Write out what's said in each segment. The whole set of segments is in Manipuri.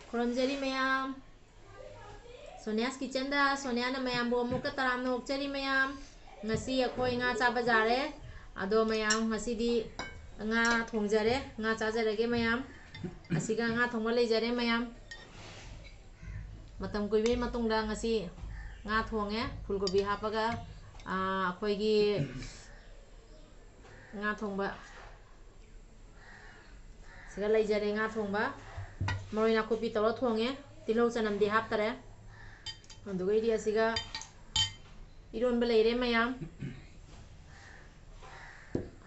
ꯈꯨꯔꯨꯝꯖꯔꯤ ꯃꯌꯥꯝ ꯁꯣꯅꯤꯌꯥꯁ ꯀꯤꯆꯟꯗ ꯁꯣꯅꯤꯌꯥꯅ ꯃꯌꯥꯝꯕꯨ ꯑꯃꯨꯛꯀ ꯇꯔꯥꯝꯅ ꯑꯣꯛꯆꯔꯤ ꯃꯌꯥꯝ ꯉꯁꯤ ꯑꯩꯈꯣꯏ ꯉꯥ ꯆꯥꯕ ꯖꯥꯔꯦ ꯑꯗꯣ ꯃꯌꯥꯝ ꯉꯁꯤꯗꯤ ꯉꯥ ꯊꯣꯡꯖꯔꯦ ꯉꯥ ꯆꯥꯖꯔꯒꯦ ꯃꯌꯥꯝ ꯑꯁꯤꯒ ꯉꯥ ꯊꯣꯡꯕ ꯂꯩꯖꯔꯦ ꯃꯌꯥꯝ ꯃꯇꯝ ꯀꯨꯏꯕꯒꯤ ꯃꯇꯨꯡꯗ ꯉꯁꯤ ꯉꯥ ꯊꯣꯡꯉꯦ ꯐꯨꯜꯀꯣꯕꯤ ꯍꯥꯞꯄꯒ ꯑꯩꯈꯣꯏꯒꯤ ꯉꯥ ꯊꯣꯡꯕ ꯁꯤꯒ ꯂꯩꯖꯔꯦ ꯉꯥ ꯊꯣꯡꯕ ꯃꯔꯣꯏ ꯅꯥꯀꯨꯞꯄꯤ ꯇꯧꯔ ꯊꯣꯡꯉꯦ ꯇꯤꯜꯍꯧ ꯆꯅꯝꯗꯤ ꯍꯥꯞꯇꯔꯦ ꯑꯗꯨꯒꯩꯗꯤ ꯑꯁꯤꯒ ꯏꯔꯣꯟꯕ ꯂꯩꯔꯦ ꯃꯌꯥꯝ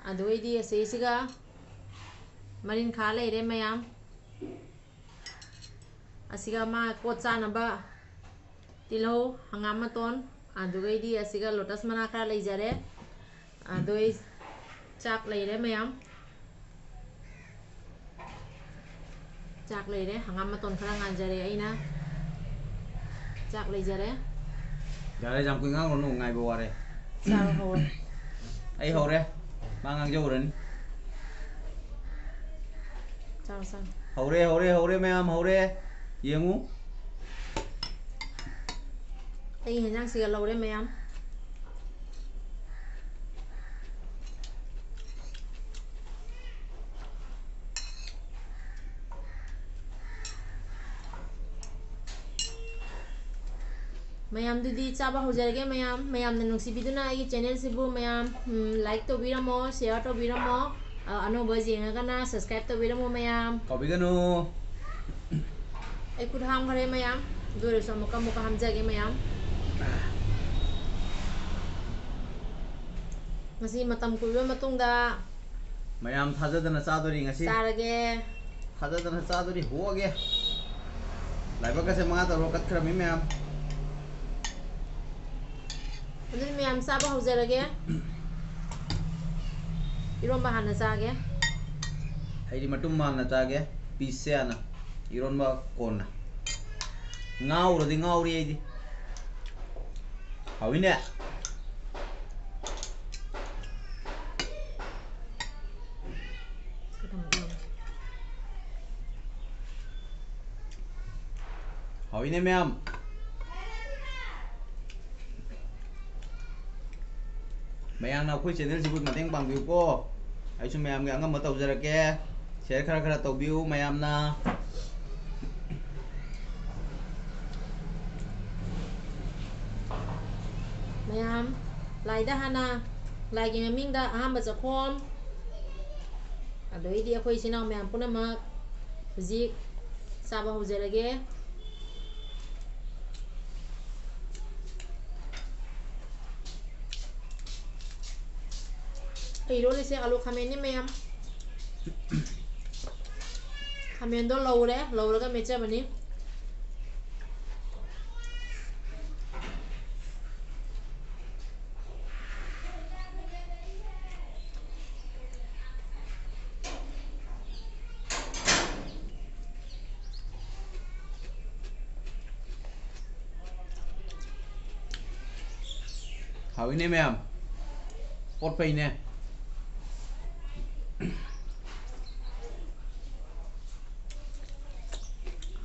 ꯑꯗꯨꯒꯩꯗꯤ ꯑꯁꯤꯁꯤꯒ ꯃꯔꯤꯟꯈꯥ ꯂꯩꯔꯦ ꯃꯌꯥꯝ ꯑꯁꯤꯒ ꯃꯥ ꯀꯣꯠ ꯆꯥꯅꯕ ꯇꯤꯜꯍꯧ ꯍꯪꯒꯥꯝ ꯃꯇꯣꯟ ꯑꯗꯨꯒꯩꯗꯤ ꯑꯁꯤꯒ ꯂꯣꯇꯁ ꯃꯅꯥ ꯈꯔ ꯂꯩꯖꯔꯦ ꯑꯗꯨꯒꯩ ꯆꯥꯛ ꯂꯩꯔꯦ ꯃꯌꯥꯝ ꯆꯥꯛ ꯂꯩꯔꯦ ꯍꯪꯒꯥꯝ ꯃꯇꯣꯟ ꯈꯔ ꯉꯥꯟꯖꯔꯦ ꯑꯩꯅ ꯆꯥꯛ ꯂꯩꯖꯔꯦ ꯌꯥꯔꯦ ꯌꯥꯝ ꯀꯨꯏ ꯉꯥꯡꯉꯨꯔꯅꯨ ꯉꯥꯏꯕ ꯋꯥꯔꯦ ꯆꯥꯕ ꯍꯧꯔꯦ ꯑꯩ ꯍꯧꯔꯦ ꯃꯥ ꯉꯥꯡꯖꯧꯔꯅꯤ ꯆꯥꯔꯣ ꯆꯥꯔꯣ ꯍꯧꯔꯦ ꯃꯌꯥꯝ ꯍꯧꯔꯦ ꯌꯦꯡꯉꯨ ꯑꯩ ꯍꯦꯟꯖꯥꯡꯁꯤꯒ ꯂꯧꯔꯦ ꯃꯌꯥꯝ ꯃꯌꯥꯝꯗꯨꯗꯤ ꯆꯥꯕ ꯍꯧꯖꯔꯒꯦ ꯃꯌꯥꯝꯅ ꯅꯨꯡꯁꯤꯕꯤꯗꯨꯅ ꯑꯩꯒꯤ ꯆꯦꯅꯦꯜꯁꯤꯕꯨ ꯃꯌꯥꯝ ꯂꯥꯏꯛ ꯇꯧꯕꯤꯔꯝꯃꯣ ꯁꯦꯌꯔ ꯇꯧꯕꯤꯔꯝꯃꯣ ꯑꯅꯧꯕ ꯌꯦꯡꯉꯒꯅ ꯁꯕꯁꯀ꯭ꯔꯥꯏꯕ ꯇꯧꯕꯤꯔꯝꯃꯣ ꯃꯌꯥꯝ ꯀꯥꯎꯕꯤꯒꯅꯨ ꯑꯩ ꯈꯨꯠ ꯍꯥꯝꯈ꯭ꯔꯦ ꯃꯌꯥꯝ ꯑꯗꯨ ꯑꯣꯏꯔꯁꯨ ꯑꯃꯨꯛꯀ ꯍꯥꯝꯖꯒꯦ ꯃꯌꯥꯝ ꯉꯁꯤ ꯃꯇꯝ ꯀꯨꯏꯕ ꯃꯇꯨꯡꯗ ꯃꯌꯥꯝ ꯊꯥꯖꯗꯅ ꯆꯥꯗꯣꯔꯤ ꯉꯁꯤ ꯆꯥꯔꯒꯦ ꯊꯥꯖꯗꯅ ꯆꯥꯗꯣꯔꯤ ꯍꯣꯑꯒꯦ ꯂꯥꯏꯕꯛꯀꯁꯦ ꯃꯉꯥ ꯇꯔꯨꯛ ꯀꯠꯈ꯭ꯔꯕꯃꯤ ꯃꯌꯥꯝ ꯑꯗꯨꯗꯤ ꯃꯌꯥꯝ ꯆꯥꯕ ꯍꯧꯖꯔꯒꯦ ꯏꯔꯣꯝꯕ ꯍꯥꯟꯅ ꯆꯥꯒꯦ ꯑꯩꯗꯤ ꯃꯇꯨꯝ ꯃꯥꯟꯅ ꯆꯥꯒꯦ ꯄꯤꯁꯁꯦ ꯍꯥꯟꯅ ꯏꯔꯣꯟꯕ ꯀꯣꯟꯅ ꯉꯥꯎꯔꯗꯤ ꯉꯥꯎꯔꯤ ꯑꯩꯗꯤ ꯍꯥꯎꯏꯅꯦ ꯍꯥꯎꯏꯅꯦ ꯃꯌꯥꯝ ꯃꯌꯥꯝꯅ ꯑꯩꯈꯣꯏ ꯆꯦꯅꯦꯜꯁꯤꯕꯨ ꯃꯇꯦꯡ ꯄꯥꯡꯕꯤꯌꯨꯀꯣ ꯑꯩꯁꯨ ꯃꯌꯥꯝꯒꯤ ꯑꯉꯝꯕ ꯇꯧꯖꯔꯛꯀꯦ ꯁꯤꯌꯔ ꯈꯔ ꯇꯧꯕꯤꯌꯨ ꯃꯌꯥꯝꯅ ꯃꯌꯥꯝ ꯂꯥꯏꯗ ꯍꯥꯟꯅ ꯂꯥꯏꯒꯤ ꯃꯃꯤꯡꯗ ꯑꯍꯥꯟꯕ ꯆꯈꯣꯝ ꯑꯗꯩꯗꯤ ꯑꯩꯈꯣꯏ ꯏꯆꯤꯜ ꯏꯅꯥꯎ ꯃꯌꯥꯝ ꯄꯨꯝꯅꯃꯛ ꯍꯧꯖꯤꯛ ꯆꯥꯕ ꯍꯧꯖꯔꯒꯦ ꯑꯩ ꯏꯔꯣꯜꯂꯤꯁꯦ ꯑꯂꯨ ꯈꯥꯃꯦꯟꯅꯤ ꯃꯌꯥꯝ ꯈꯥꯃꯦꯟꯗꯣ ꯂꯧꯔꯒ ꯃꯦꯠꯆꯕꯅꯤ ꯍꯥꯎꯏꯅꯦ ꯃꯌꯥꯝ ꯑꯣꯠꯄꯩꯅꯦ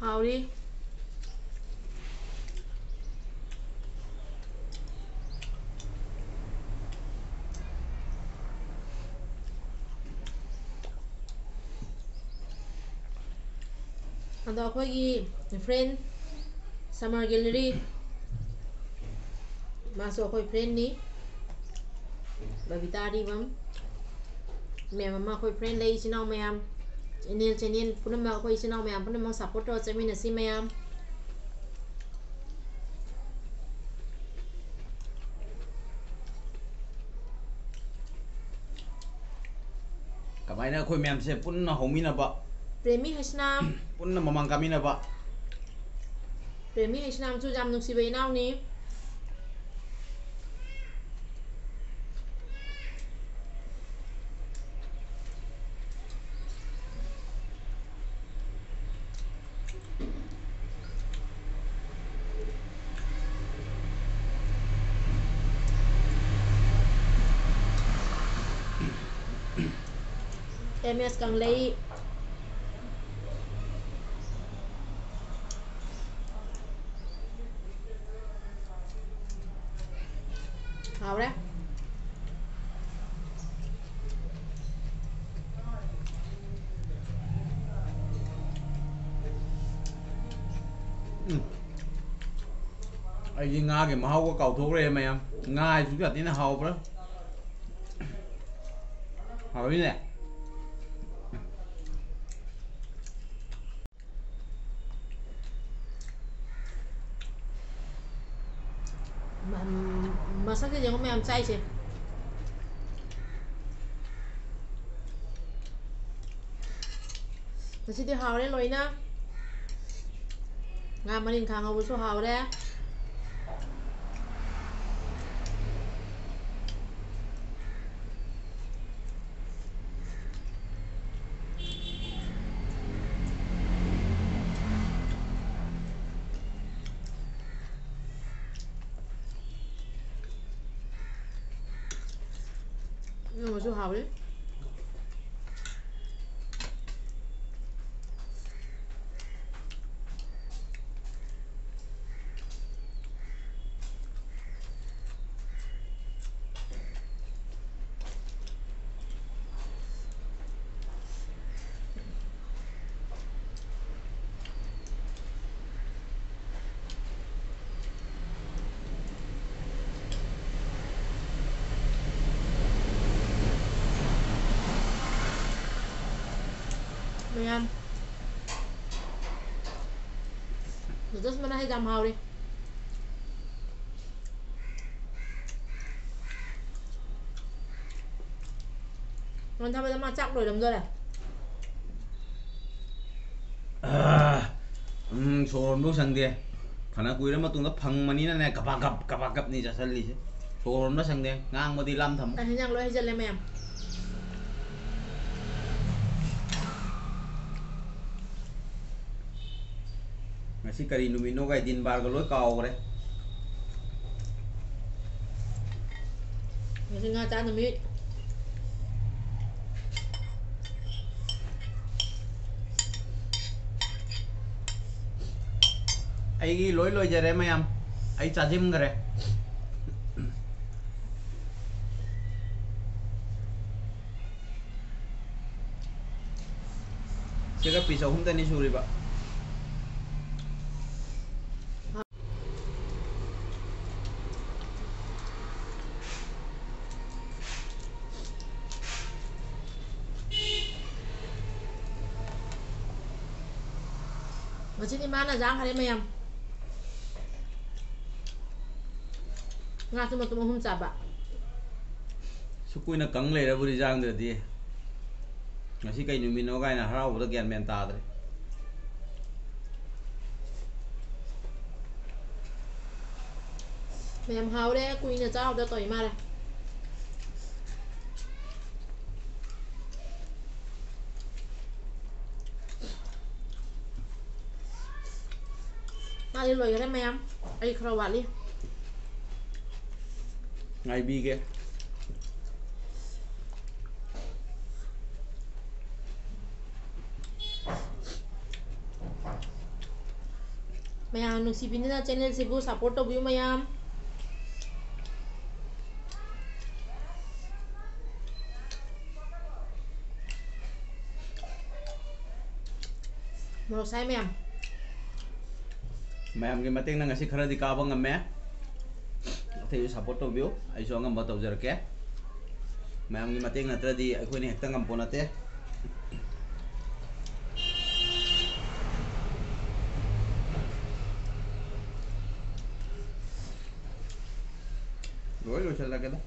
ꯍꯥꯎꯔꯤ ꯑꯗꯣ ꯑꯩꯈꯣꯏꯒꯤ ꯐ꯭ꯔꯦꯟ ꯁꯝꯃꯔ ꯒꯦꯂꯔꯤ मासो अखोई फ्रेंड नी बबीता अरीबम मैम अमा अखोई फ्रेंड ले इचिनाव मैम चैनल पुनम अखोई इचिनाव मैम पुनम सपोर्ट तो चमीनसी मैम कमाइना अखोई मैम से पुन्ना होमिनबा प्रेमी हसनाम पुन्ना ममांग कामिनबा प्रेमी हसनाम सु जाम नुक्सिबे इनावनी MS Kanglei hào đấy. Ai nga cái mà hao có cầu thuốc đây mày em nga chúng ta tí là hao đó hao đi nè Masaknya jangan main cai sih. Masih di hào đấy lối na. Nga manin khang hào số hào đấy. Một số hào đấy. Mày ăn. Terus mana hay jam hào đi. Còn thằng bây giờ mà chắc đổi đầm rồi này. 소름 상대 하나 구이를 뭐 뚱다 팡만이나 내 가박갑 니 자살리지 소름 상대 ngang mà đi lâm thầm Anh nhang lối hay dân lên em. ngasi kari numino kai din bar ga loi kaw re Masih nga cha nami. ai gi loi jare mayam ai chajim gare Sega pisau hum tani suri ba Masih di mana jang hari mayam. Nga cuma hum chaba. sukui na kang le ra buri jang de di ngasi kai numino kai na harau da gyan men ta dre Mayam hào đấy, quỳ nhà cháu đã tỏi mà đây. Mà đi lùi cái đấy mayam. Ai khâu vào đi. ngai bi ke Mayam nungsipin na channel Cebu support to view mayam. Morok sai mayam. mayam ke mating na ngasi khara di ka bang me thei support to bio ai so ngam ba to jar ke mayam ke mating na tra di ai khoi ni hekta ngam pona te rồi chal la ke da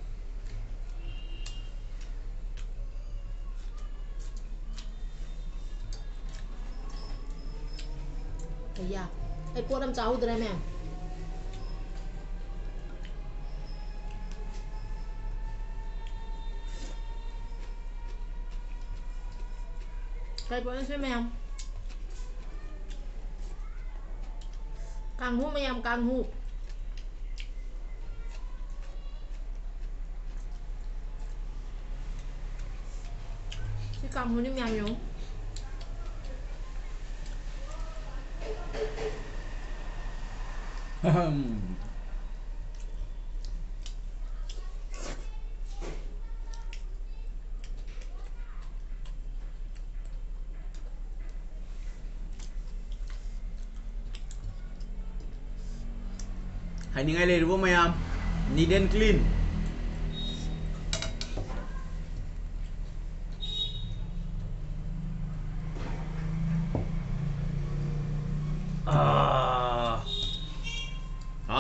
Iya. Ai po đam cháu rồi mayam. Cái po nó mayam. Càng hú mayam càng hú. Chứ càng hú đi mayam nhung. ꯍꯥꯏꯅꯤꯡꯉꯥꯏ ꯂꯩꯔꯤꯕ ꯃꯌꯥꯝ ꯅꯤꯠ ꯑꯦꯟ ꯀ꯭ꯂꯤꯟ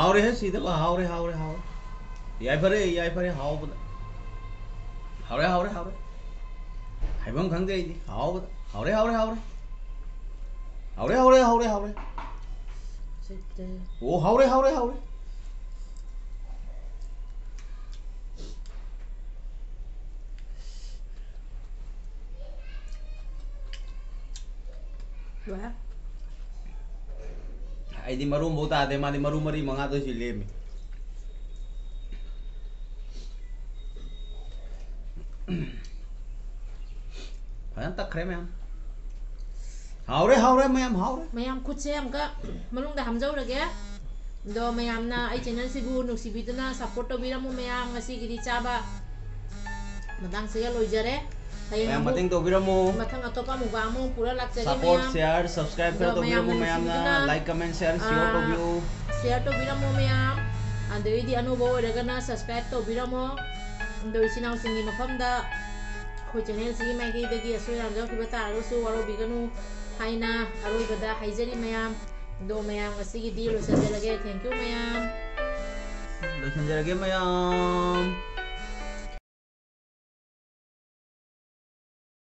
हावरे है सीधे हावरे हावरे हावरे याई फरे हावबद हावरे हावरे हावरे हाइबम खंगदे इदी हावबद हावरे हावरे हावरे हावरे हावरे हावरे हावरे ओ हावरे हावरे हावरे Wah. आइदी मरूम बहुत आदे मादी मरू मरी मंगा तो चिल्ले में फयन तखरे मैम हावरे हावरे मैम हावरे Mayam khutse amka malungda hamjau rage do mayamna ai channel sibu nuksibiduna support tobiramu mayam ngasi gidi chaba madang saya loijare मैम मतिंग तो बिरमो mathang atopa muga mu pura lakjare support mayam share subscribe कर तो बिरमो मैम ना लाइक कमेंट शेयर शेयर तो बियो share tobiramu mayam adoi anubo oiragana subscribe tobiramo do isinau singi mafamda khoi channel sigi magi dagi asu ramjau kiba tarasu waro biganu haina aroi bada haijari mayam do mayam asigi di lo sanjare thank you mayam lo sanjare ma'am